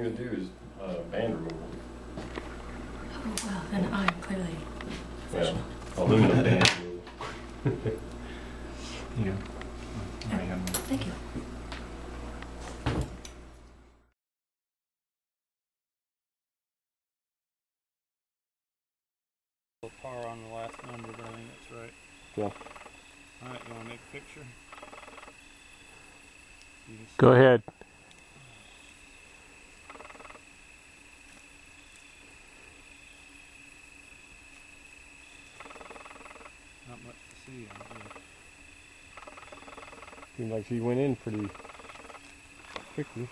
thing to do is band removal. Oh, well, then I'm clearly professional. Yeah, aluminum band removal. Yeah. Thank you. Par on the last number, but I think that's right. Yeah. Alright, you want to make a picture? Go ahead. Not much to see out here. Seemed like she went in pretty quickly.